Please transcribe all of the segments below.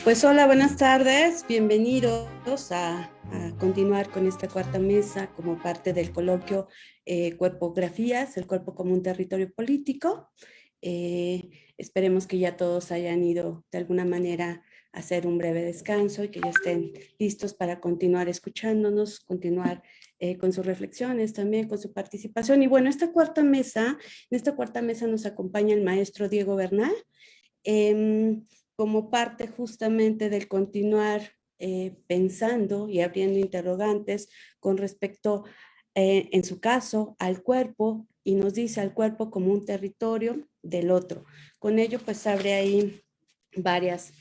Pues hola, buenas tardes, bienvenidos a continuar con esta cuarta mesa como parte del coloquio Cuerpografías, el cuerpo como un territorio político. Eh, Esperemos que ya todos hayan ido de alguna manera a hacer un breve descanso y que ya estén listos para continuar escuchándonos, continuar con sus reflexiones también, con su participación. Y bueno, en esta cuarta mesa nos acompaña el maestro Diego Bernal. Eh, Como parte justamente del continuar pensando y abriendo interrogantes con respecto, en su caso, al cuerpo, y nos dice al cuerpo como un territorio del otro. Con ello, pues abre ahí varias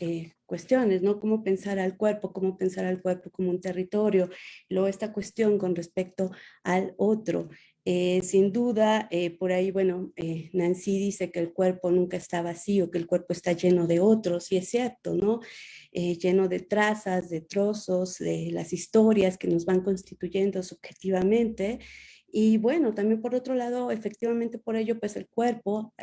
cuestiones, ¿no? Cómo pensar al cuerpo como un territorio, luego esta cuestión con respecto al otro. Sin duda, por ahí, bueno, Nancy dice que el cuerpo nunca está vacío, que el cuerpo está lleno de otros, y es cierto, ¿no? Lleno de trazas, de trozos, de las historias que nos van constituyendo subjetivamente. Y bueno, también por otro lado, efectivamente por ello, pues el cuerpo,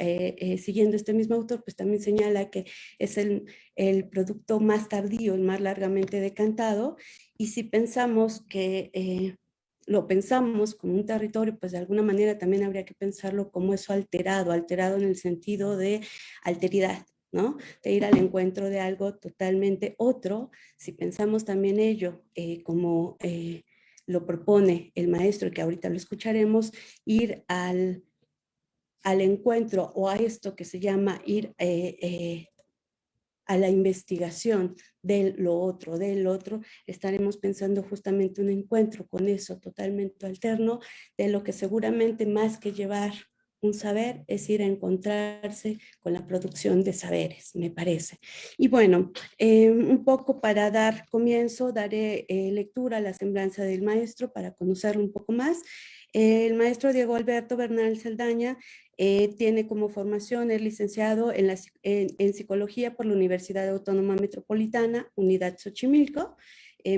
siguiendo este mismo autor, pues también señala que es el producto más tardío, el más largamente decantado, y si pensamos que lo pensamos como un territorio, pues de alguna manera también habría que pensarlo como eso alterado, alterado en el sentido de alteridad, ¿no? De ir al encuentro de algo totalmente otro. Si pensamos también ello como lo propone el maestro, que ahorita lo escucharemos, ir al encuentro o a esto que se llama ir a la investigación del otro, estaremos pensando justamente un encuentro con eso totalmente alterno, de lo que seguramente más que llevar un saber es ir a encontrarse con la producción de saberes, me parece. Y bueno, un poco para dar comienzo, daré lectura a la semblanza del maestro para conocerlo un poco más. El maestro Diego Alberto Bernal Saldaña tiene como formación, es licenciado en Psicología por la Universidad Autónoma Metropolitana, Unidad Xochimilco,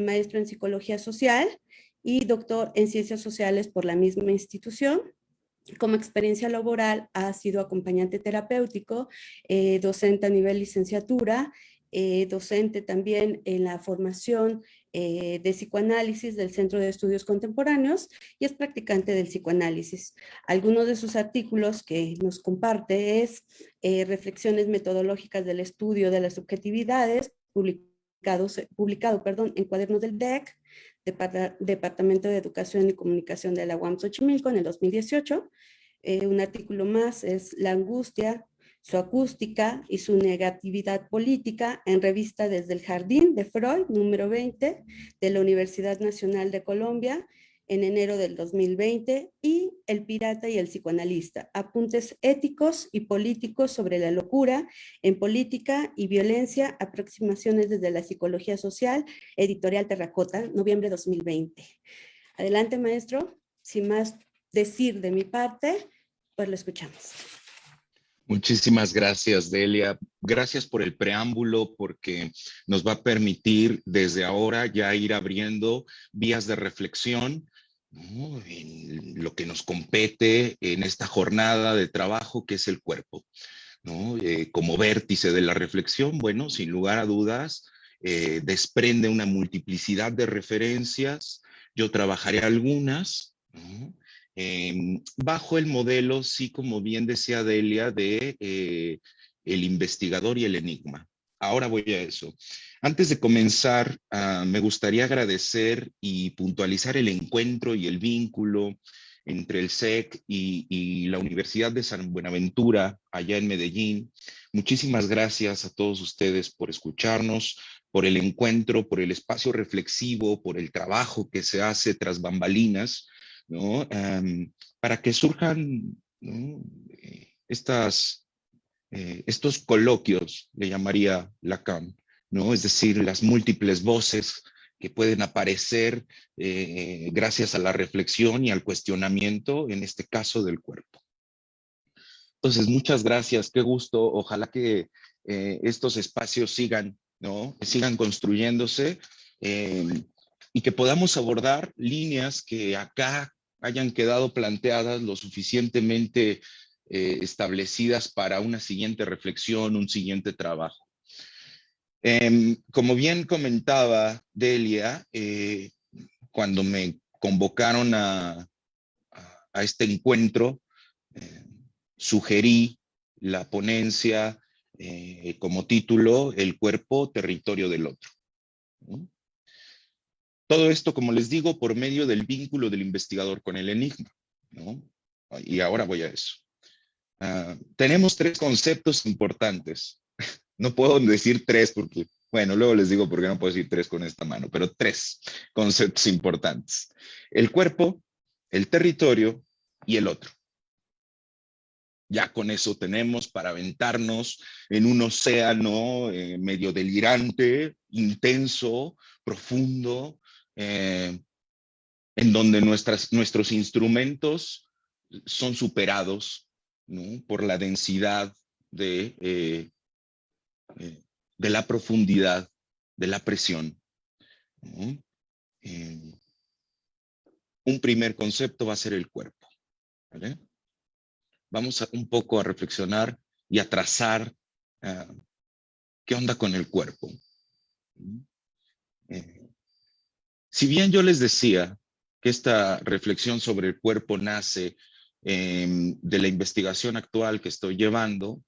maestro en Psicología Social y doctor en Ciencias Sociales por la misma institución. Como experiencia laboral ha sido acompañante terapéutico, docente a nivel licenciatura, docente también en la formación de psicoanálisis del Centro de Estudios Contemporáneos y es practicante del psicoanálisis. Algunos de sus artículos que nos comparte es Reflexiones metodológicas del estudio de las subjetividades, publicado en Cuadernos del DEC, Departamento de Educación y Comunicación de la UAM Xochimilco en el 2018. Un artículo más es La angustia, su acústica y su negatividad política en revista Desde el Jardín de Freud, número 20, de la Universidad Nacional de Colombia, en enero del 2020, y El pirata y el psicoanalista, apuntes éticos y políticos sobre la locura en política y violencia, aproximaciones desde la psicología social, editorial Terracota, noviembre 2020. Adelante, maestro. Sin más decir de mi parte, pues lo escuchamos. Muchísimas gracias, Delia. Gracias por el preámbulo, porque nos va a permitir desde ahora ya ir abriendo vías de reflexión, ¿no?, en lo que nos compete en esta jornada de trabajo que es el cuerpo, ¿no? Como vértice de la reflexión, bueno, sin lugar a dudas, desprende una multiplicidad de referencias. Yo trabajaré algunas, ¿no?, bajo el modelo, sí, como bien decía Delia, de el investigador y el enigma. Ahora voy a eso. Antes de comenzar, me gustaría agradecer y puntualizar el encuentro y el vínculo entre el SEC y la Universidad de San Buenaventura, allá en Medellín. Muchísimas gracias a todos ustedes por escucharnos, por el encuentro, por el espacio reflexivo, por el trabajo que se hace tras bambalinas, ¿no? Para que surjan, ¿no?, estos coloquios, le llamaría Lacan, ¿no? Es decir, las múltiples voces que pueden aparecer gracias a la reflexión y al cuestionamiento, en este caso del cuerpo. Entonces, muchas gracias, qué gusto. Ojalá que estos espacios sigan, ¿no?, que sigan construyéndose, y que podamos abordar líneas que acá hayan quedado planteadas lo suficientemente establecidas para una siguiente reflexión, un siguiente trabajo. Como bien comentaba Delia, cuando me convocaron a este encuentro, eh, sugerí la ponencia como título El cuerpo, territorio del otro, ¿no? Todo esto, como les digo, por medio del vínculo del investigador con el enigma, ¿no? Y ahora voy a eso. Tenemos tres conceptos importantes. No puedo decir tres porque, bueno, luego les digo por qué no puedo decir tres con esta mano, pero tres conceptos importantes. El cuerpo, el territorio y el otro. Ya con eso tenemos para aventarnos en un océano medio delirante, intenso, profundo, en donde nuestros instrumentos son superados, ¿no?, por la densidad de la profundidad, de la presión, ¿no? Eh, un primer concepto va a ser el cuerpo, ¿vale? Vamos un poco a reflexionar y a trazar qué onda con el cuerpo. Si bien yo les decía que esta reflexión sobre el cuerpo nace de la investigación actual que estoy llevando,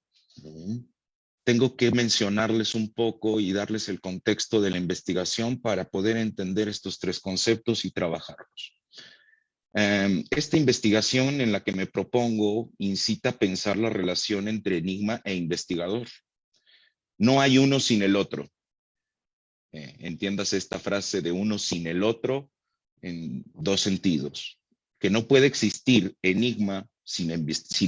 tengo que mencionarles un poco y darles el contexto de la investigación para poder entender estos tres conceptos y trabajarlos. Esta investigación en la que me propongo incita a pensar la relación entre enigma e investigador. No hay uno sin el otro. Entiéndase esta frase de uno sin el otro en dos sentidos. Que no puede existir enigma sin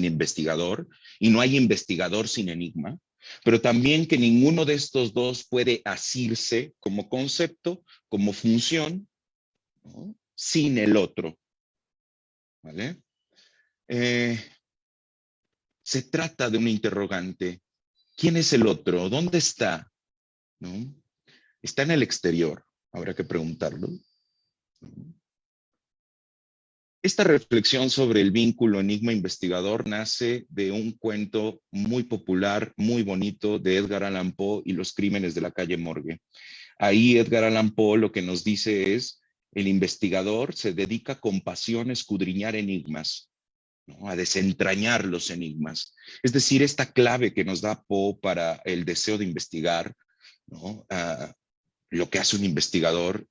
investigador y no hay investigador sin enigma, pero también que ninguno de estos dos puede asirse como concepto, como función, ¿no?, sin el otro, ¿vale? Se trata de un interrogante. ¿Quién es el otro? ¿Dónde está? ¿No? Está en el exterior. Habrá que preguntarlo. Esta reflexión sobre el vínculo enigma-investigador nace de un cuento muy popular, muy bonito, de Edgar Allan Poe y los crímenes de la calle Morgue. Ahí Edgar Allan Poe lo que nos dice es: el investigador se dedica con pasión a escudriñar enigmas, ¿no?, a desentrañar los enigmas. Es decir, esta clave que nos da Poe para el deseo de investigar, ¿no?, lo que hace un investigador,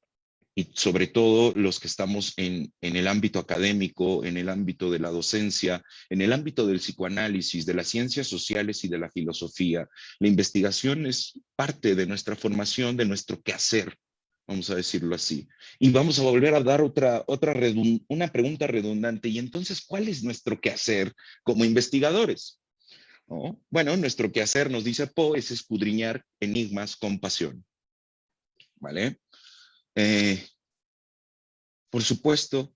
y sobre todo los que estamos en el ámbito académico, en el ámbito de la docencia, en el ámbito del psicoanálisis, de las ciencias sociales y de la filosofía. La investigación es parte de nuestra formación, de nuestro quehacer, vamos a decirlo así. Y vamos a volver a dar una pregunta redundante. Y entonces, ¿cuál es nuestro quehacer como investigadores? ¿No? Bueno, nuestro quehacer, nos dice Poe, es escudriñar enigmas con pasión, ¿vale? Por supuesto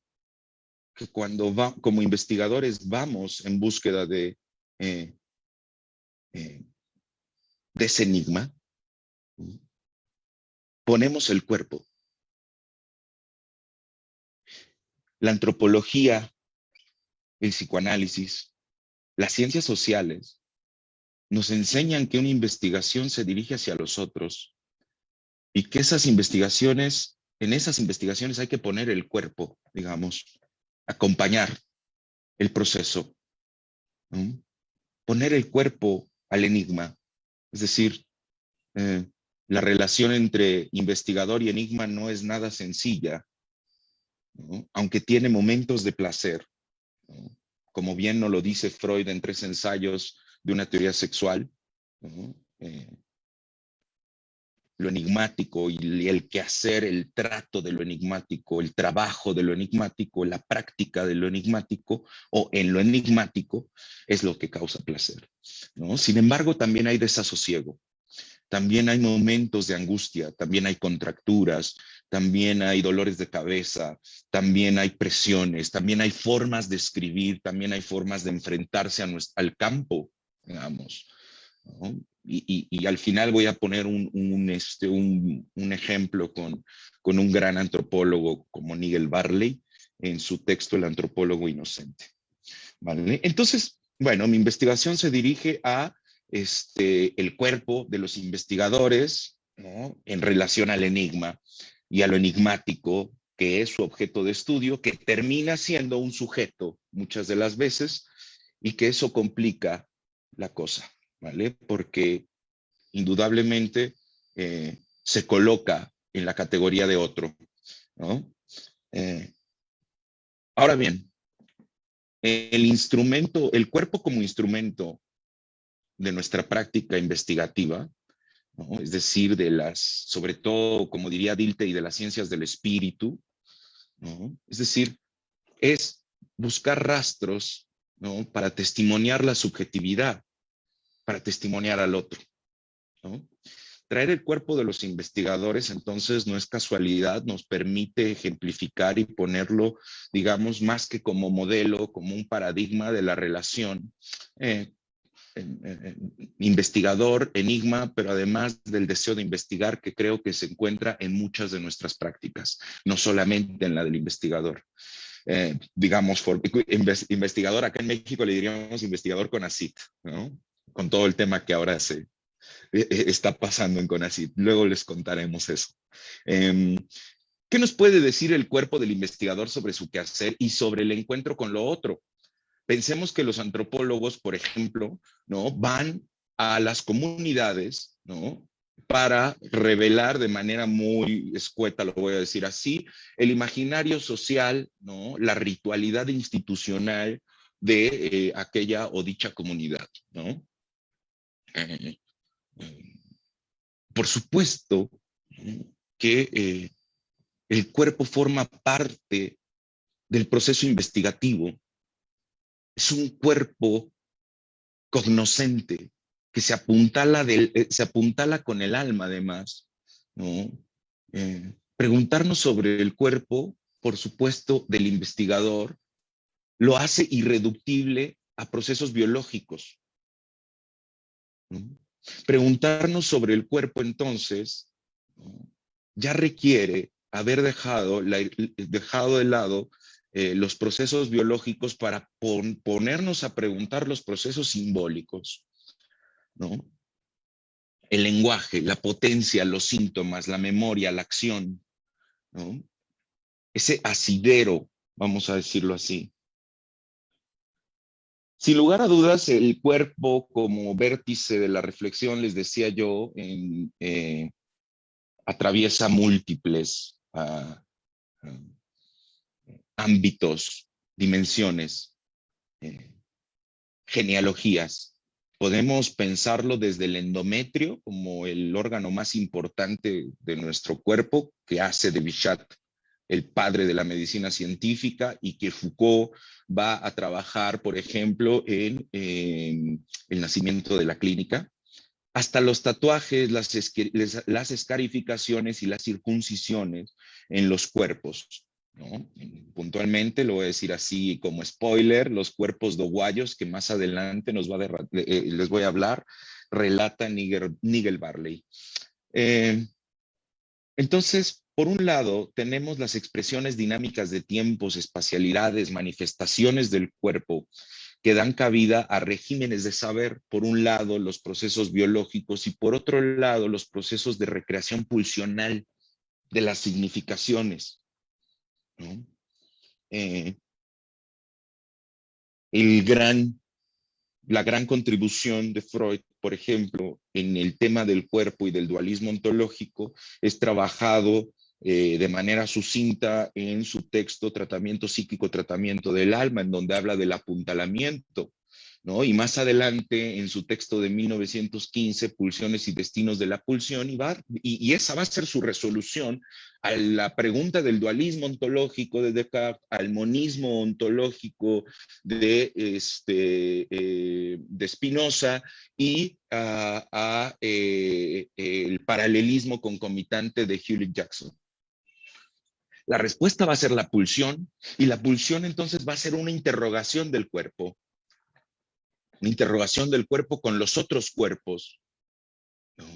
que cuando como investigadores vamos en búsqueda eh, eh, de ese enigma, ponemos el cuerpo. La antropología, el psicoanálisis, las ciencias sociales nos enseñan que una investigación se dirige hacia los otros y que en esas investigaciones hay que poner el cuerpo, digamos, acompañar el proceso, ¿no? Poner el cuerpo al enigma. Es decir, la relación entre investigador y enigma no es nada sencilla, ¿no?, aunque tiene momentos de placer, ¿no?, como bien nos lo dice Freud en 3 ensayos de una teoría sexual, ¿no?, lo enigmático y el quehacer, el trato de lo enigmático, el trabajo de lo enigmático, la práctica de lo enigmático o en lo enigmático es lo que causa placer, ¿no? Sin embargo, también hay desasosiego, también hay momentos de angustia, también hay contracturas, también hay dolores de cabeza, también hay presiones, también hay formas de escribir, también hay formas de enfrentarse al campo, digamos, ¿no? Y al final voy a poner un ejemplo con un gran antropólogo como Nigel Barley en su texto El antropólogo inocente, ¿vale? Entonces, bueno, mi investigación se dirige a el cuerpo de los investigadores, ¿no? En relación al enigma y a lo enigmático que es su objeto de estudio, que termina siendo un sujeto muchas de las veces, y que eso complica la cosa, ¿vale? Porque indudablemente se coloca en la categoría de otro, ¿no? Eh, ahora bien, el instrumento, el cuerpo como instrumento de nuestra práctica investigativa, ¿no? Es decir, sobre todo, como diría Dilthey, de las ciencias del espíritu, ¿no? Es decir, es buscar rastros, ¿no? Para testimoniar la subjetividad, para testimoniar al otro, ¿no? Traer el cuerpo de los investigadores, entonces, no es casualidad, nos permite ejemplificar y ponerlo, digamos, más que como modelo, como un paradigma de la relación eh, investigador, enigma, pero además del deseo de investigar, que creo que se encuentra en muchas de nuestras prácticas, no solamente en la del investigador. Digamos, investigador, acá en México le diríamos investigador CONACYT, ¿no? Con todo el tema que ahora está pasando en CONACYT. Luego les contaremos eso. ¿Qué nos puede decir el cuerpo del investigador sobre su quehacer y sobre el encuentro con lo otro? Pensemos que los antropólogos, por ejemplo, ¿no? Van a las comunidades, ¿no? Para revelar de manera muy escueta, lo voy a decir así, el imaginario social, ¿no? La ritualidad institucional de aquella o dicha comunidad, ¿no? Eh, por supuesto, ¿no? Que el cuerpo forma parte del proceso investigativo. Es un cuerpo cognoscente que se apuntala con el alma, además, ¿no? Preguntarnos sobre el cuerpo, por supuesto, del investigador, lo hace irreductible a procesos biológicos, ¿no? Preguntarnos sobre el cuerpo, entonces, ¿no? Ya requiere haber dejado de lado los procesos biológicos para ponernos a preguntar los procesos simbólicos, ¿no? El lenguaje, la potencia, los síntomas, la memoria, la acción, ¿no? Ese asidero, vamos a decirlo así. Sin lugar a dudas, el cuerpo como vértice de la reflexión, les decía yo, atraviesa múltiples ámbitos, dimensiones, genealogías. Podemos pensarlo desde el endometrio como el órgano más importante de nuestro cuerpo, que hace de Bichat el padre de la medicina científica, y que Foucault va a trabajar, por ejemplo, en el nacimiento de la clínica, hasta los tatuajes, las escarificaciones y las circuncisiones en los cuerpos, ¿no? Puntualmente, lo voy a decir así como spoiler, los cuerpos doguayos, que más adelante les voy a hablar, relata Nigel Barley. Entonces, por un lado, tenemos las expresiones dinámicas de tiempos, espacialidades, manifestaciones del cuerpo que dan cabida a regímenes de saber. Por un lado, los procesos biológicos, y por otro lado, los procesos de recreación pulsional de las significaciones, ¿no? La gran contribución de Freud, por ejemplo, en el tema del cuerpo y del dualismo ontológico, es trabajado de manera sucinta en su texto Tratamiento psíquico, tratamiento del alma, en donde habla del apuntalamiento, ¿no? Y más adelante, en su texto de 1915, Pulsiones y destinos de la pulsión, y esa va a ser su resolución a la pregunta del dualismo ontológico de Descartes, al monismo ontológico de Spinoza, y el paralelismo concomitante de Hewlett Jackson. La respuesta va a ser la pulsión, y la pulsión entonces va a ser una interrogación del cuerpo. Una interrogación del cuerpo con los otros cuerpos, ¿no?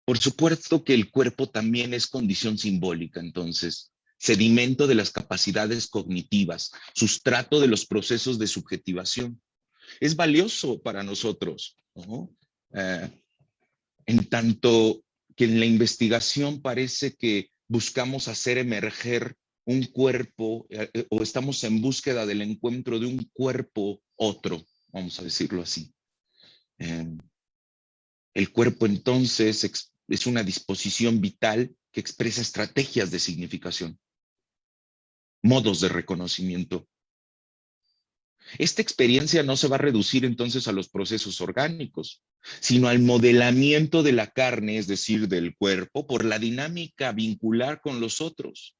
Por supuesto que el cuerpo también es condición simbólica, entonces, sedimento de las capacidades cognitivas, sustrato de los procesos de subjetivación. Es valioso para nosotros, ¿no? Eh, en tanto que en la investigación parece que buscamos hacer emerger un cuerpo o estamos en búsqueda del encuentro de un cuerpo otro, vamos a decirlo así. Eh, el cuerpo entonces es una disposición vital que expresa estrategias de significación, modos de reconocimiento. Esta experiencia no se va a reducir entonces a los procesos orgánicos, sino al modelamiento de la carne, es decir, del cuerpo, por la dinámica vincular con los otros.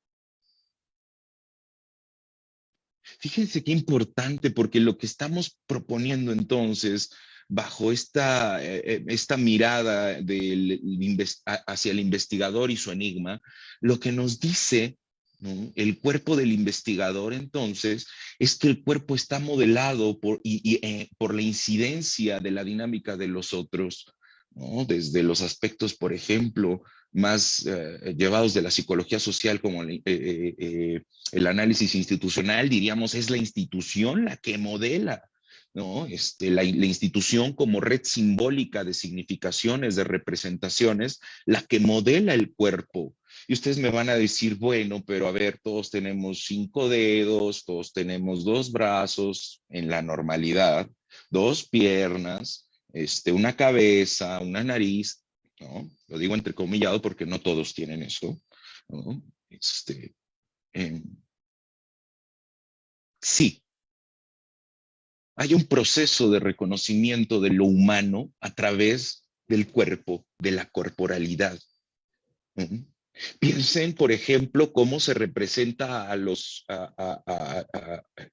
Fíjense qué importante, porque lo que estamos proponiendo entonces, bajo esta mirada hacia el investigador y su enigma, lo que nos dice, ¿no?, el cuerpo del investigador entonces es que el cuerpo está modelado por la incidencia de la dinámica de los otros, ¿no? Desde los aspectos, por ejemplo, más llevados de la psicología social, como el análisis institucional, diríamos, es la institución la que modela, ¿no? La institución como red simbólica de significaciones, de representaciones, la que modela el cuerpo. Y ustedes me van a decir, bueno, pero a ver, todos tenemos 5 dedos, todos tenemos 2 brazos en la normalidad, 2 piernas, una cabeza, una nariz, ¿no? Lo digo entrecomillado porque no todos tienen eso, ¿no? Sí, hay un proceso de reconocimiento de lo humano a través del cuerpo, de la corporalidad. Piensen, por ejemplo, cómo se representa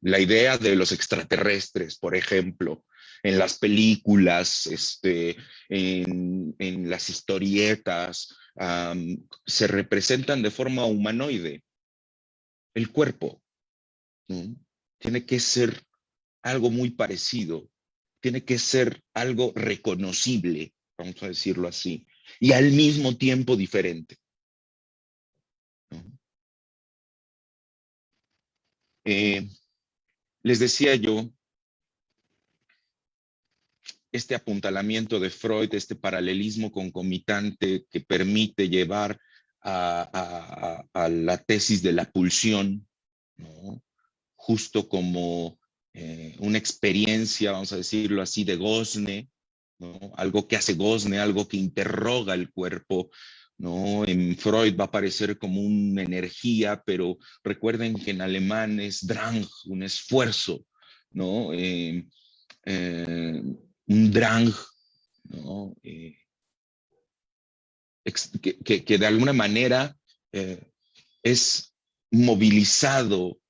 la idea de los extraterrestres, por ejemplo, en las películas, en las historietas, se representan de forma humanoide. El cuerpo, ¿no?, tiene que ser algo muy parecido, tiene que ser algo reconocible, vamos a decirlo así, y al mismo tiempo diferente, ¿no? Les decía yo, este apuntalamiento de Freud, este paralelismo concomitante que permite llevar a la tesis de la pulsión, ¿no?, justo como una experiencia, vamos a decirlo así, de gozne, ¿no?, algo que hace gozne, algo que interroga el cuerpo, ¿no? En Freud va a aparecer como una energía, pero recuerden que en alemán es Drang, un esfuerzo, ¿no? Un Drang, ¿no? Que de alguna manera es movilizado,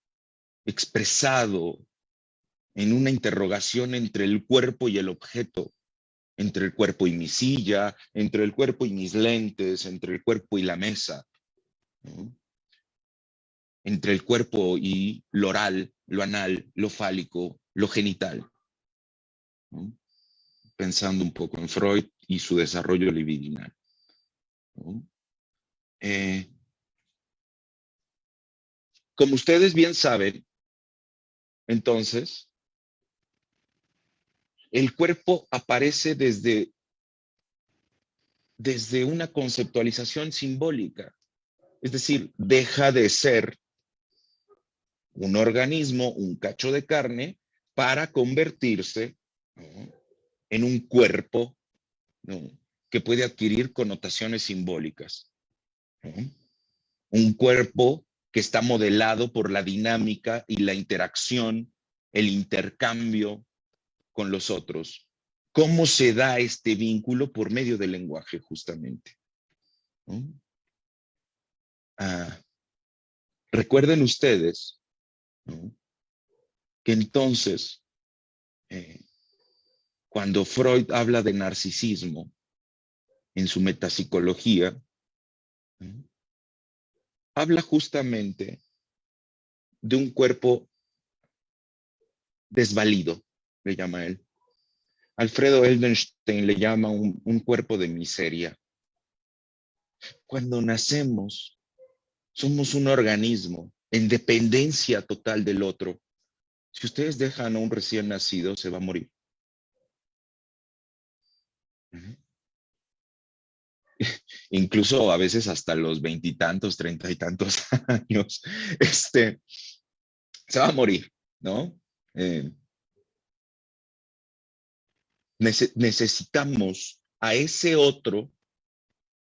expresado en una interrogación entre el cuerpo y el objeto, entre el cuerpo y mi silla, entre el cuerpo y mis lentes, entre el cuerpo y la mesa, ¿no?, entre el cuerpo y lo oral, lo anal, lo fálico, lo genital, ¿no?, pensando un poco en Freud y su desarrollo libidinal, ¿no? Como ustedes bien saben, entonces, el cuerpo aparece desde una conceptualización simbólica, es decir, deja de ser un organismo, un cacho de carne, para convertirse, ¿no?, en un cuerpo, ¿no?, que puede adquirir connotaciones simbólicas, ¿no? Un cuerpo que está modelado por la dinámica y la interacción, el intercambio con los otros. ¿Cómo se da este vínculo? Por medio del lenguaje, justamente, ¿no? Recuerden ustedes, ¿no?, que entonces, cuando Freud habla de narcisismo en su metapsicología, ¿no?, habla justamente de un cuerpo desvalido, le llama él. Alfredo Eldenstein le llama un cuerpo de miseria. Cuando nacemos, somos un organismo en dependencia total del otro. Si ustedes dejan a un recién nacido, se va a morir. Ujú. Incluso a veces hasta los veintitantos, treinta y tantos años, se va a morir, ¿no? Eh, necesitamos a ese otro,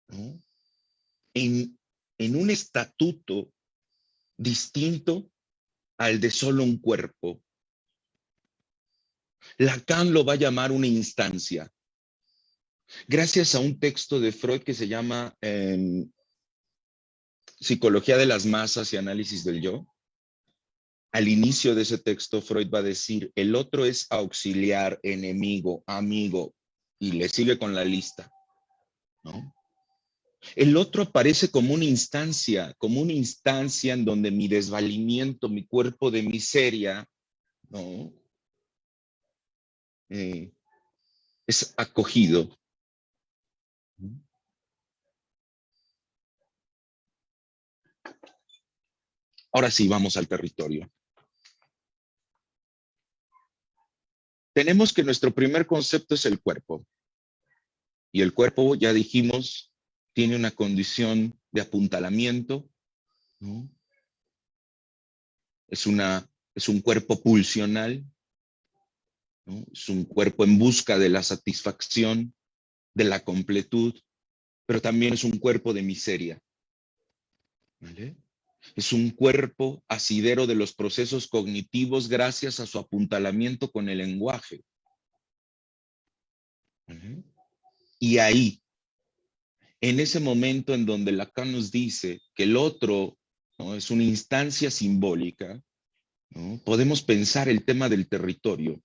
¿no? en, en un estatuto distinto al de solo un cuerpo. Lacan lo va a llamar una instancia. Gracias a un texto de Freud que se llama Psicología de las masas y análisis del yo, al inicio de ese texto Freud va a decir, el otro es auxiliar, enemigo, amigo, y le sigue con la lista, ¿no? El otro aparece como una instancia en donde mi desvalimiento, mi cuerpo de miseria, ¿no? Eh, es acogido. Ahora sí, vamos al territorio. Tenemos que nuestro primer concepto es el cuerpo. Y el cuerpo, ya dijimos, tiene una condición de apuntalamiento, ¿no? Es un cuerpo pulsional, ¿no? Es un cuerpo en busca de la satisfacción, de la completud, pero también es un cuerpo de miseria, ¿vale? Es un cuerpo asidero de los procesos cognitivos gracias a su apuntalamiento con el lenguaje, ¿vale? Y ahí, en ese momento en donde Lacan nos dice que el otro, ¿no?, es una instancia simbólica, ¿no?, podemos pensar el tema del territorio,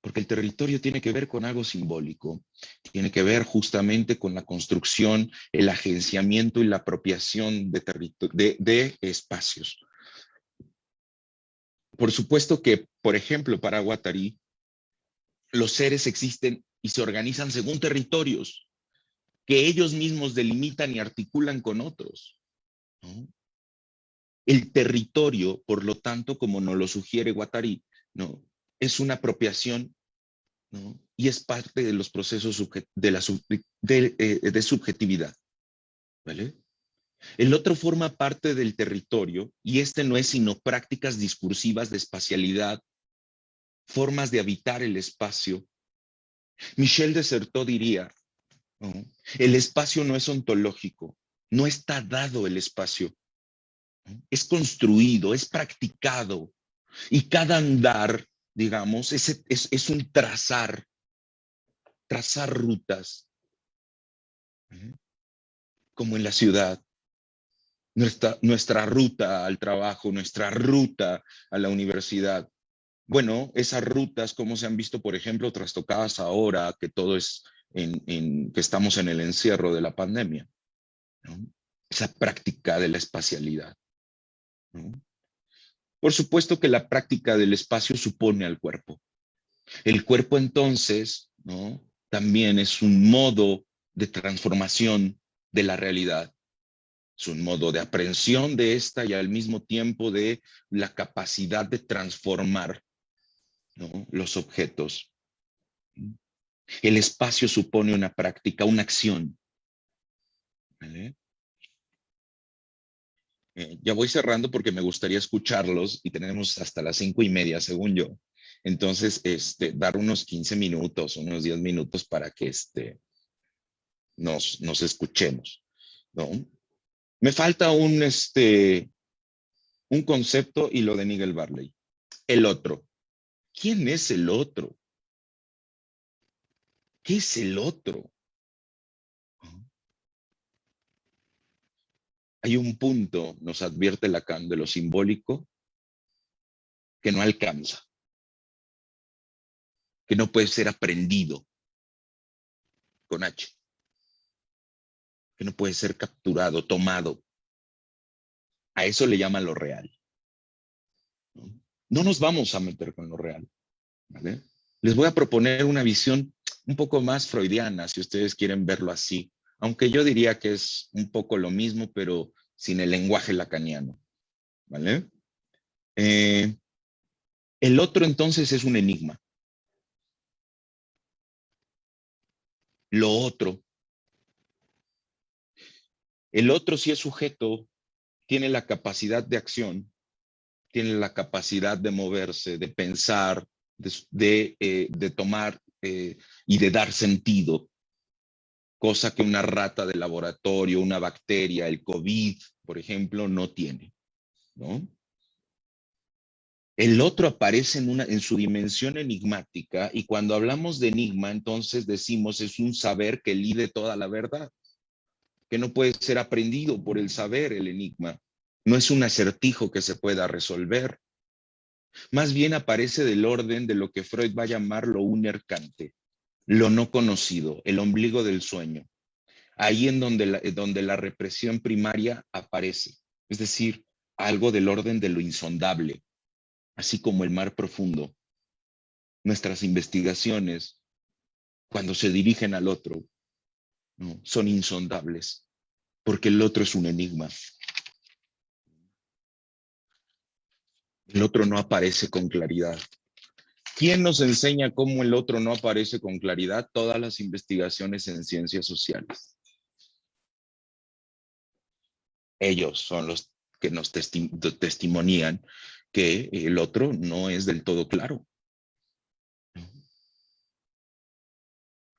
porque el territorio tiene que ver con algo simbólico, tiene que ver justamente con la construcción, el agenciamiento y la apropiación de espacios. Por supuesto que, por ejemplo, para Guattari, los seres existen y se organizan según territorios que ellos mismos delimitan y articulan con otros, ¿no? El territorio, por lo tanto, como nos lo sugiere Guattari, ¿no?, es una apropiación, ¿no?, y es parte de los procesos de subjetividad, ¿vale? El otro forma parte del territorio y no es sino prácticas discursivas de espacialidad, formas de habitar el espacio. Michel Desserteau diría, ¿no?, el espacio no es ontológico, no está dado el espacio, ¿no?, es construido, es practicado, y cada andar, digamos, es un trazar rutas, ¿no?, como en la ciudad. Nuestra ruta al trabajo, nuestra ruta a la universidad. Bueno, esas rutas, como se han visto, por ejemplo, trastocadas ahora que todo es que estamos en el encierro de la pandemia, ¿no? Esa práctica de la espacialidad, ¿no? Por supuesto que la práctica del espacio supone al cuerpo. El cuerpo, entonces, ¿no?, también es un modo de transformación de la realidad. Es un modo de aprehensión de esta y al mismo tiempo de la capacidad de transformar, ¿no?, los objetos. El espacio supone una práctica, una acción, ¿vale? Ya voy cerrando porque me gustaría escucharlos y tenemos hasta las 5:30, según yo. Entonces, dar unos 15 minutos, unos 10 minutos para que nos escuchemos, ¿no? Me falta un concepto y lo de Nigel Barley. El otro. ¿Quién es el otro? ¿Qué es el otro? Hay un punto, nos advierte Lacan, de lo simbólico que no alcanza, que no puede ser aprendido con H, que no puede ser capturado, tomado. A eso le llama lo real, ¿no? No nos vamos a meter con lo real, ¿vale? Les voy a proponer una visión un poco más freudiana, si ustedes quieren verlo así, aunque yo diría que es un poco lo mismo, pero sin el lenguaje lacaniano, ¿vale? El otro entonces es un enigma. lo otro. El otro, si es sujeto, tiene la capacidad de acción, tiene la capacidad de moverse, de pensar, de tomar y de dar sentido, cosa que una rata de laboratorio, una bacteria, el COVID, por ejemplo, no tiene, ¿no? El otro aparece en su dimensión enigmática, y cuando hablamos de enigma, entonces decimos es un saber que lide toda la verdad, que no puede ser aprendido por el saber, el enigma. No es un acertijo que se pueda resolver. Más bien aparece del orden de lo que Freud va a llamar lo unercante, lo no conocido, el ombligo del sueño. Ahí en donde la represión primaria aparece, es decir, algo del orden de lo insondable, así como el mar profundo. Nuestras investigaciones, cuando se dirigen al otro, ¿no?, son insondables, porque el otro es un enigma. El otro no aparece con claridad. ¿Quién nos enseña cómo el otro no aparece con claridad? Todas las investigaciones en ciencias sociales. Ellos son los que nos testimonian que el otro no es del todo claro.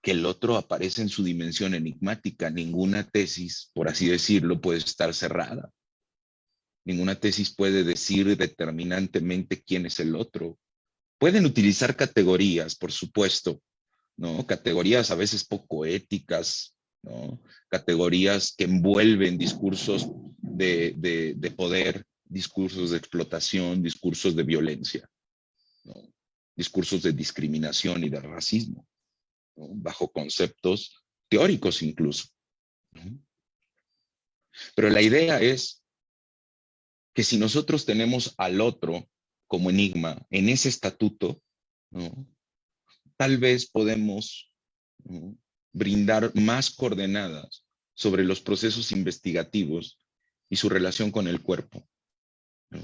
Que el otro aparece en su dimensión enigmática. Ninguna tesis, por así decirlo, puede estar cerrada. Ninguna tesis puede decir determinantemente quién es el otro. Pueden utilizar categorías, por supuesto, ¿no? Categorías a veces poco éticas, ¿no? Categorías que envuelven discursos de poder, discursos de explotación, discursos de violencia, ¿no? Discursos de discriminación y de racismo, ¿no?, bajo conceptos teóricos incluso, ¿no? Pero la idea es que si nosotros tenemos al otro como enigma en ese estatuto, ¿no?, tal vez podemos, ¿no?, brindar más coordenadas sobre los procesos investigativos y su relación con el cuerpo, ¿no?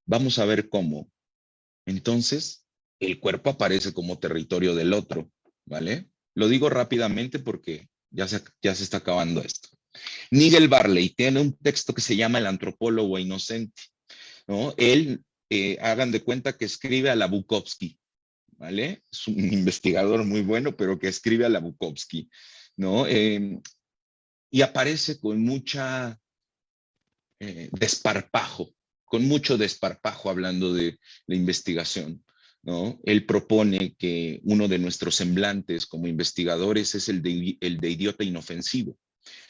Vamos a ver cómo. Entonces, el cuerpo aparece como territorio del otro, ¿vale? Lo digo rápidamente porque ya se está acabando esto. Nigel Barley tiene un texto que se llama El antropólogo inocente, ¿no? Él, hagan de cuenta que escribe a la Bukowski, ¿vale? Es un investigador muy bueno, pero que escribe a la Bukowski, ¿no? Y aparece con mucha desparpajo, con mucho desparpajo hablando de la investigación, ¿no? Él propone que uno de nuestros semblantes como investigadores es el de idiota inofensivo,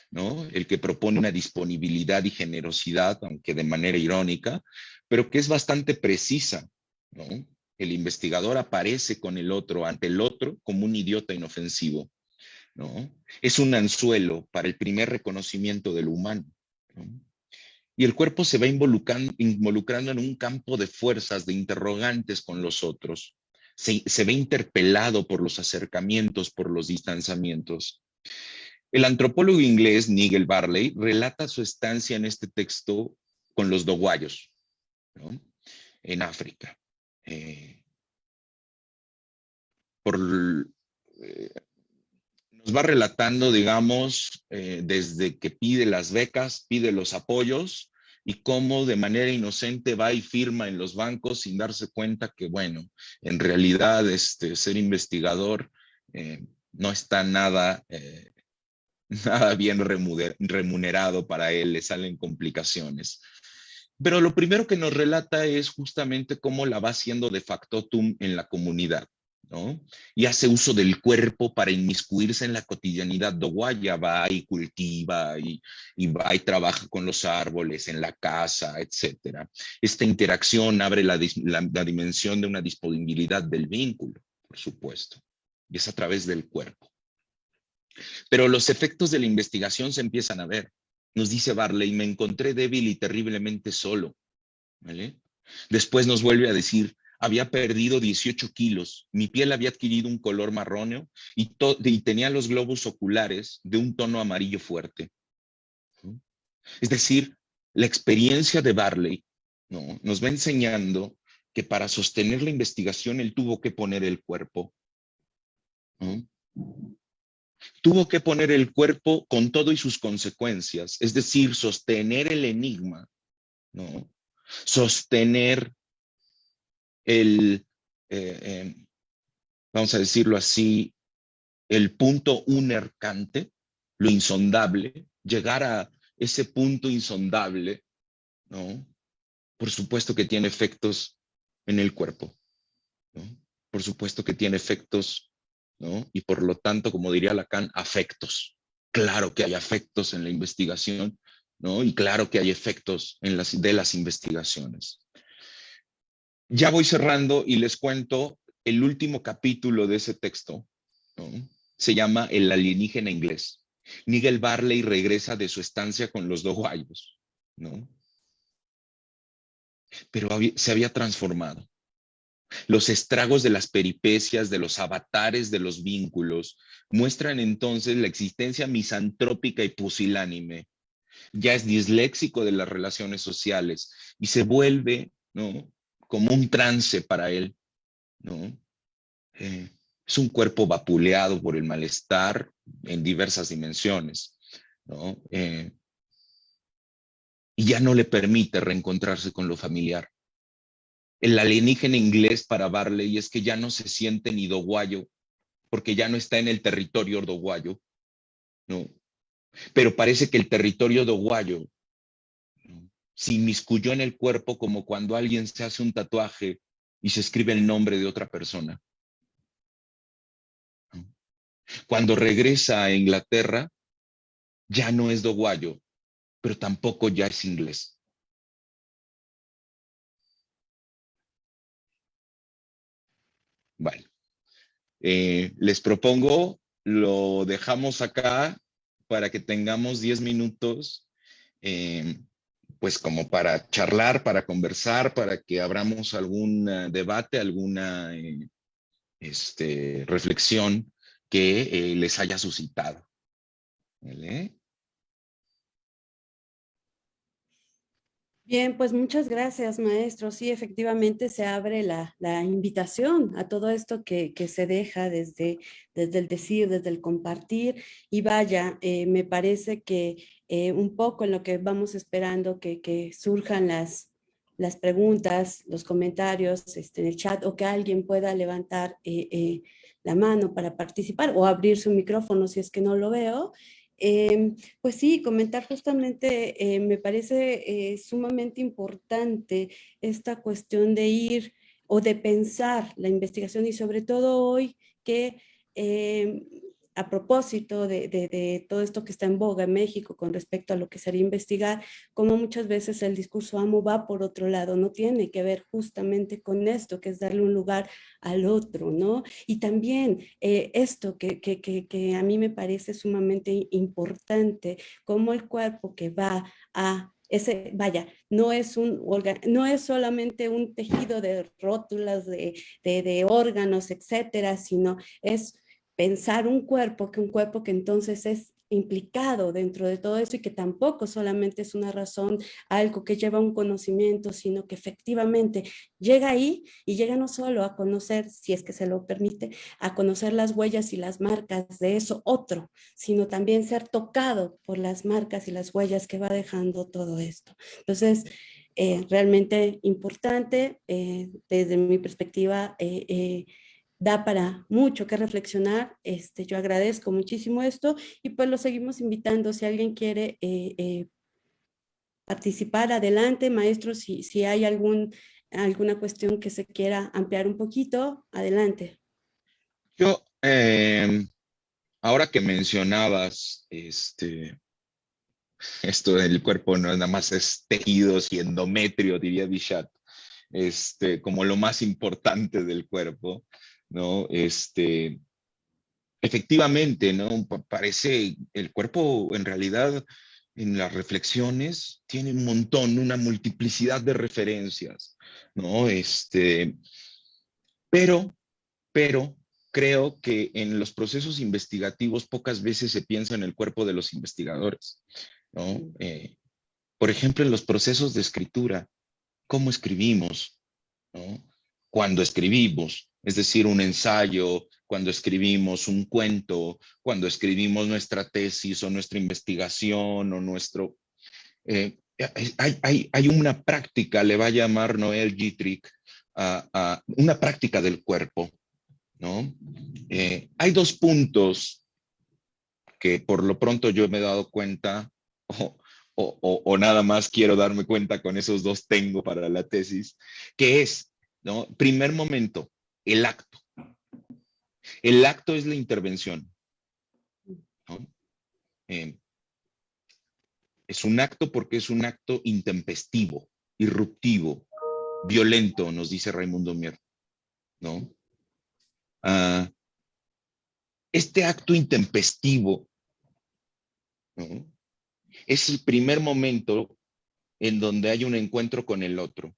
¿no? El que propone una disponibilidad y generosidad, aunque de manera irónica, pero que es bastante precisa, ¿no? El investigador aparece con el otro, ante el otro, como un idiota inofensivo, ¿no? Es un anzuelo para el primer reconocimiento del humano, ¿no? Y el cuerpo se va involucrando en un campo de fuerzas, de interrogantes con los otros. Se ve interpelado por los acercamientos, por los distanciamientos. El antropólogo inglés Nigel Barley relata su estancia en este texto con los doguayos, ¿no?, en África. Nos va relatando, digamos, desde que pide las becas, pide los apoyos, y cómo de manera inocente va y firma en los bancos sin darse cuenta que, bueno, en realidad ser investigador no está nada bien remunerado para él, le salen complicaciones. Pero lo primero que nos relata es justamente cómo la va haciendo de factotum en la comunidad, ¿no? Y hace uso del cuerpo para inmiscuirse en la cotidianidad doguaya, va y cultiva y va y trabaja con los árboles en la casa, etcétera. Esta interacción abre la dimensión de una disponibilidad del vínculo, por supuesto, y es a través del cuerpo. Pero los efectos de la investigación se empiezan a ver. Nos dice Barley, me encontré débil y terriblemente solo, ¿vale? Después nos vuelve a decir, había perdido 18 kilos, mi piel había adquirido un color marrón y tenía los globos oculares de un tono amarillo fuerte. Es decir, la experiencia de Barley, ¿no?, nos va enseñando que para sostener la investigación él tuvo que poner el cuerpo, ¿no? Tuvo que poner el cuerpo con todo y sus consecuencias, es decir, sostener el enigma, ¿no? Sostener el, vamos a decirlo así, el punto unercante, lo insondable, llegar a ese punto insondable, ¿no? Por supuesto que tiene efectos en el cuerpo, ¿no? Por supuesto que tiene efectos, ¿no? Y por lo tanto, como diría Lacan, afectos. Claro que hay afectos en la investigación, ¿no? Y claro que hay efectos en de las investigaciones. Ya voy cerrando y les cuento el último capítulo de ese texto, ¿no? Se llama El alienígena inglés. Nigel Barley regresa de su estancia con los doguayos, ¿no? Pero se había transformado. Los estragos de las peripecias, de los avatares, de los vínculos, muestran entonces la existencia misantrópica y pusilánime. Ya es disléxico de las relaciones sociales y se vuelve, ¿no?, como un trance para él, ¿no? Es un cuerpo vapuleado por el malestar en diversas dimensiones, ¿no? Y ya no le permite reencontrarse con lo familiar. El alienígena inglés para Barley es que ya no se siente ni doguayo, porque ya no está en el territorio doguayo, ¿no? Pero parece que el territorio doguayo, ¿no?, se inmiscuyó en el cuerpo como cuando alguien se hace un tatuaje y se escribe el nombre de otra persona, ¿no? Cuando regresa a Inglaterra, ya no es doguayo, pero tampoco ya es inglés. Vale. Les propongo, lo dejamos acá para que tengamos 10 minutos, pues como para charlar, para conversar, para que abramos algún debate, alguna reflexión que les haya suscitado. ¿Vale? Bien, pues muchas gracias, maestro. Sí, efectivamente se abre la invitación a todo esto que se deja desde el decir, desde el compartir. Y vaya, me parece que un poco en lo que vamos esperando que surjan las preguntas, los comentarios en el chat o que alguien pueda levantar la mano para participar o abrir su micrófono si es que no lo veo. Pues sí, comentar justamente, me parece sumamente importante esta cuestión de ir o de pensar la investigación y sobre todo hoy que eh, a propósito de todo esto que está en boga en México con respecto a lo que sería investigar, como muchas veces el discurso amo va por otro lado, no tiene que ver justamente con esto, que es darle un lugar al otro, ¿no? Y también esto que a mí me parece sumamente importante, como el cuerpo que va a ese, vaya, no es solamente un tejido de rótulas, de órganos, etcétera, sino es pensar un cuerpo que entonces es implicado dentro de todo eso y que tampoco solamente es una razón, algo que lleva un conocimiento, sino que efectivamente llega ahí y llega no solo a conocer, si es que se lo permite, a conocer las huellas y las marcas de eso otro, sino también ser tocado por las marcas y las huellas que va dejando todo esto. Entonces, realmente importante desde mi perspectiva, da para mucho que reflexionar. Yo agradezco muchísimo esto y pues lo seguimos invitando. Si alguien quiere participar, adelante, maestro, si hay alguna cuestión que se quiera ampliar un poquito, adelante. Yo, ahora que mencionabas esto del cuerpo, no nada más es tejidos y endometrio, diría Bichat, como lo más importante del cuerpo, ¿no? Efectivamente, ¿no? Parece el cuerpo en realidad en las reflexiones tiene un montón, una multiplicidad de referencias, ¿no? Pero, pero creo que en los procesos investigativos pocas veces se piensa en el cuerpo de los investigadores, ¿no? Por ejemplo, en los procesos de escritura, ¿cómo escribimos?, ¿no? Cuando escribimos, es decir, un ensayo, cuando escribimos un cuento, cuando escribimos nuestra tesis o nuestra investigación o nuestro... hay una práctica, le va a llamar Noel Dietrich, una práctica del cuerpo, ¿no? Hay dos puntos que por lo pronto yo me he dado cuenta, o nada más quiero darme cuenta con esos dos tengo para la tesis, que es, ¿no? Primer momento, el acto. El acto es la intervención, ¿no? Es un acto porque es un acto intempestivo, irruptivo, violento, nos dice Raimundo Mier, ¿no? Este acto intempestivo, ¿no? Es el primer momento en donde hay un encuentro con el otro,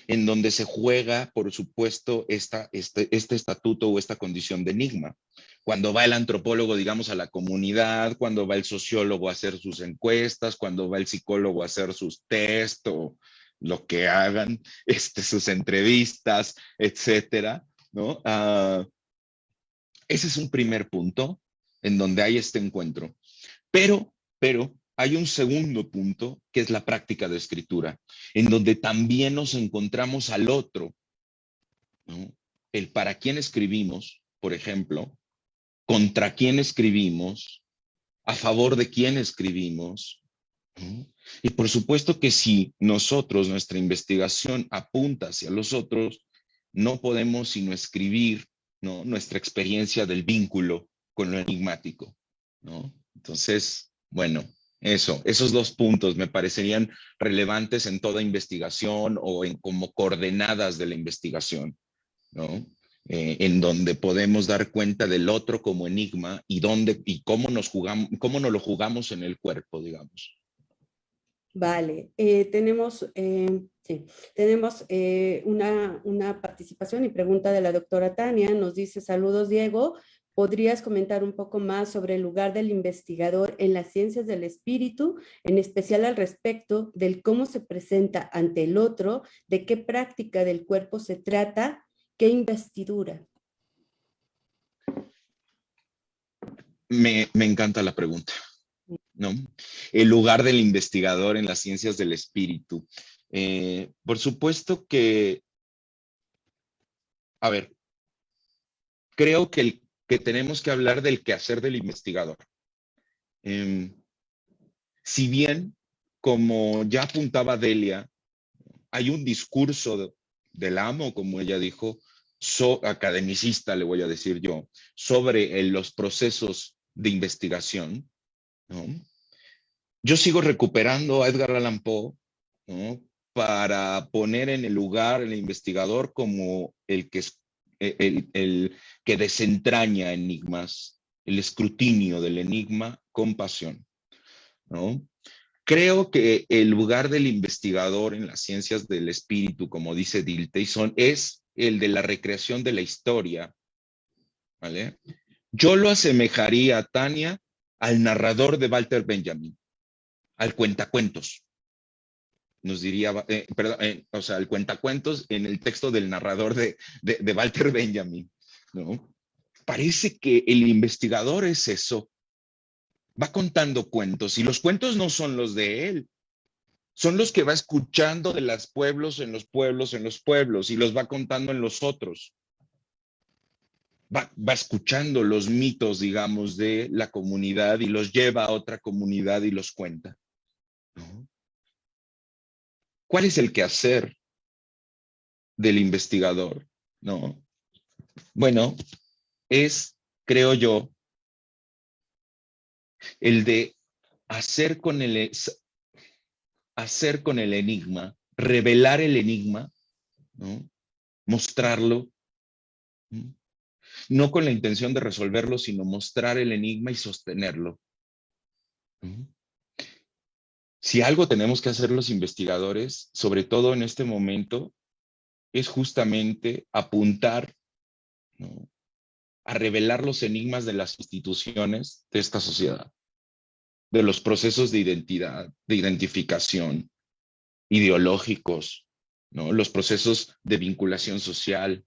en donde se juega, por supuesto, este estatuto o esta condición de enigma. Cuando va el antropólogo, digamos, a la comunidad, cuando va el sociólogo a hacer sus encuestas, cuando va el psicólogo a hacer sus test o lo que hagan, sus entrevistas, etcétera, ¿no? Ese es un primer punto en donde hay este encuentro. Pero hay un segundo punto que es la práctica de escritura, en donde también nos encontramos al otro, ¿no? El para quién escribimos, por ejemplo, contra quién escribimos, a favor de quién escribimos, ¿no? Y por supuesto que si nosotros, nuestra investigación apunta hacia los otros, no podemos sino escribir, ¿no? Nuestra experiencia del vínculo con lo enigmático, ¿no? Entonces, bueno, esos dos puntos me parecerían relevantes en toda investigación o como coordenadas de la investigación, ¿no? En donde podemos dar cuenta del otro como enigma y cómo cómo nos lo jugamos en el cuerpo, digamos. Vale, sí, tenemos una participación y pregunta de la doctora Tania. Nos dice: saludos, Diego. ¿Podrías comentar un poco más sobre el lugar del investigador en las ciencias del espíritu, en especial al respecto del cómo se presenta ante el otro, de qué práctica del cuerpo se trata, qué investidura? Me encanta la pregunta, ¿no? El lugar del investigador en las ciencias del espíritu. Por supuesto que, a ver, creo que tenemos que hablar del quehacer del investigador. Si bien, como ya apuntaba Delia, hay un discurso del amo, como ella dijo, academicista, le voy a decir yo, sobre los procesos de investigación, ¿no? Yo sigo recuperando a Edgar Allan Poe, ¿no? Para poner en el lugar el investigador como el que desentraña enigmas, el escrutinio del enigma con pasión, ¿no? Creo que el lugar del investigador en las ciencias del espíritu, como dice Dilthey, es el de la recreación de la historia, ¿vale? Yo lo asemejaría, Tania, al narrador de Walter Benjamin, al cuentacuentos. Nos diría, perdón, o sea, el cuentacuentos en el texto del narrador de Walter Benjamin, ¿no? Parece que el investigador es eso. Va contando cuentos y los cuentos no son los de él. Son los que va escuchando de los pueblos en los pueblos en los pueblos y los va contando en los otros. Va escuchando los mitos, digamos, de la comunidad y los lleva a otra comunidad y los cuenta, ¿no? ¿Cuál es el quehacer del investigador? ¿No? Bueno, creo yo, el de hacer con el enigma, revelar el enigma, ¿no? Mostrarlo, ¿no? No con la intención de resolverlo, sino mostrar el enigma y sostenerlo. Si algo tenemos que hacer los investigadores, sobre todo en este momento, es justamente apuntar, ¿no? A revelar los enigmas de las instituciones de esta sociedad, de los procesos de identidad, de identificación, ideológicos, ¿no? Los procesos de vinculación social,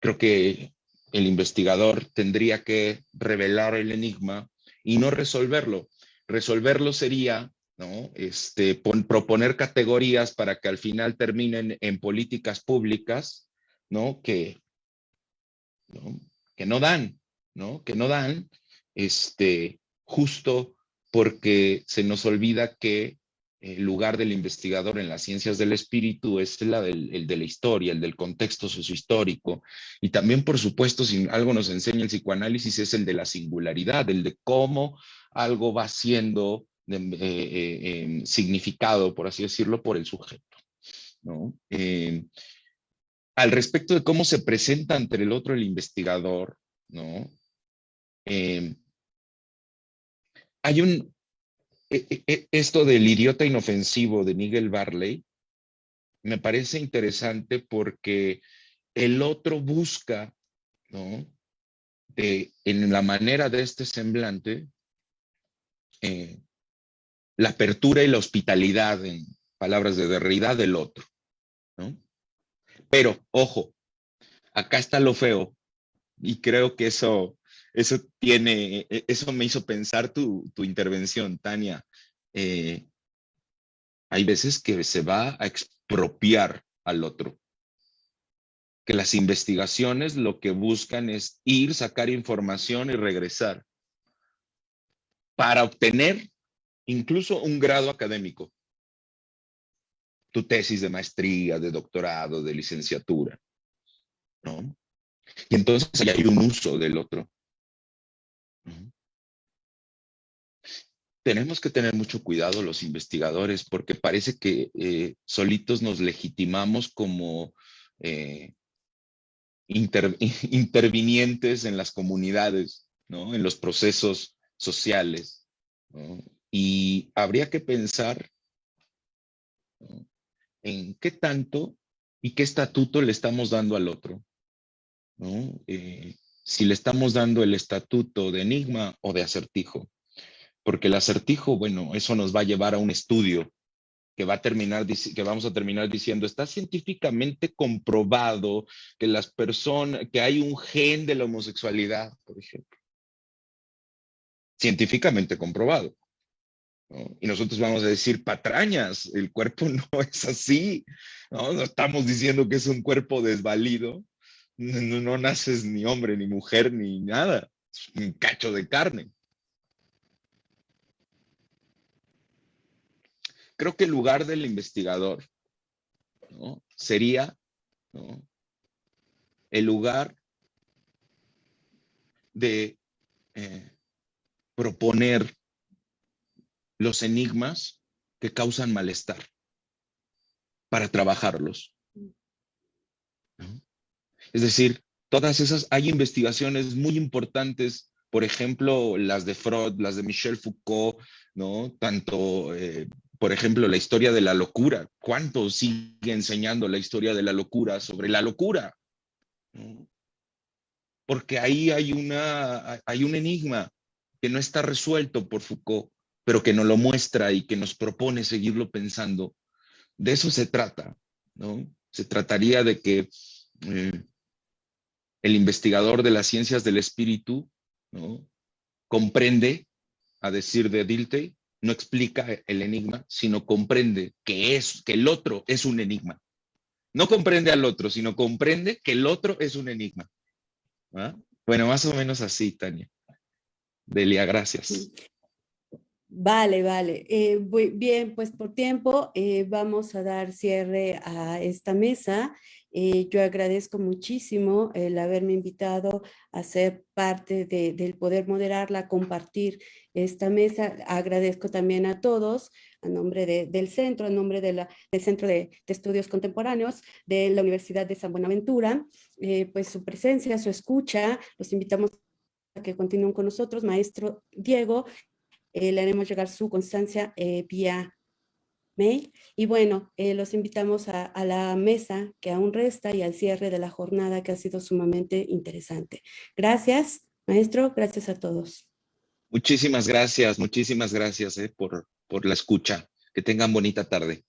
Creo que el investigador tendría que revelar el enigma y no resolverlo. Resolverlo sería, ¿no? Proponer categorías para que al final terminen en políticas públicas, ¿no? ¿No? Que no dan, ¿no? Que no dan, justo porque se nos olvida que el lugar del investigador en las ciencias del espíritu es el de la historia, el del contexto sociohistórico. Y también, por supuesto, si algo nos enseña el psicoanálisis, es el de la singularidad, el de cómo algo va siendo significado, por así decirlo, por el sujeto, ¿no? Al respecto de cómo se presenta ante el otro el investigador, ¿no? Hay esto del idiota inofensivo de Miguel Barley, me parece interesante porque el otro busca, ¿no? En la manera de este semblante, la apertura y la hospitalidad, en palabras de Derrida, del otro, ¿no? Pero, ojo, acá está lo feo, y creo que eso me hizo pensar tu intervención, Tania. Hay veces que se va a expropiar al otro, que las investigaciones lo que buscan es ir, sacar información y regresar para obtener incluso un grado académico, tu tesis de maestría, de doctorado, de licenciatura, ¿no? Y entonces ahí hay un uso del otro, ¿no? Tenemos que tener mucho cuidado los investigadores porque parece que solitos nos legitimamos como intervinientes en las comunidades, ¿no? En los procesos sociales, ¿no? Y habría que pensar, ¿no? En qué tanto y qué estatuto le estamos dando al otro, ¿no? Si le estamos dando el estatuto de enigma o de acertijo, porque el acertijo, bueno, eso nos va a llevar a un estudio que vamos a terminar diciendo, está científicamente comprobado que que hay un gen de la homosexualidad, por ejemplo. Científicamente comprobado, ¿no? Y nosotros vamos a decir, patrañas, el cuerpo no es así, ¿no? No estamos diciendo que es un cuerpo desvalido, no naces ni hombre, ni mujer, ni nada, es un cacho de carne. Creo que el lugar del investigador, ¿no? Sería, ¿no? El lugar de proponer los enigmas que causan malestar para trabajarlos, ¿no? Es decir, hay investigaciones muy importantes, por ejemplo, las de Freud, las de Michel Foucault, ¿no? Tanto, por ejemplo, la historia de la locura. ¿Cuánto sigue enseñando la historia de la locura sobre la locura? ¿No? Porque ahí hay un enigma que no está resuelto por Foucault, pero que nos lo muestra y que nos propone seguirlo pensando. De eso se trata, ¿no? Se trataría de que el investigador de las ciencias del espíritu, ¿no? Comprende, a decir de Dilthey, no explica el enigma, sino comprende que el otro es un enigma. No comprende al otro, sino comprende que el otro es un enigma. ¿Ah? Bueno, más o menos así, Tania. Delia, gracias. Vale, vale. Bien, pues por tiempo vamos a dar cierre a esta mesa. Yo agradezco muchísimo el haberme invitado a ser parte del poder moderarla, compartir esta mesa. Agradezco también a todos, a nombre del centro, en nombre del Centro de Estudios Contemporáneos de la Universidad de San Buenaventura, pues su presencia, su escucha. Los invitamos a que continúen con nosotros. Maestro Diego, le haremos llegar su constancia vía mail. Y bueno, los invitamos a la mesa que aún resta y al cierre de la jornada que ha sido sumamente interesante. Gracias, maestro, gracias a todos. Muchísimas gracias por la escucha. Que tengan bonita tarde.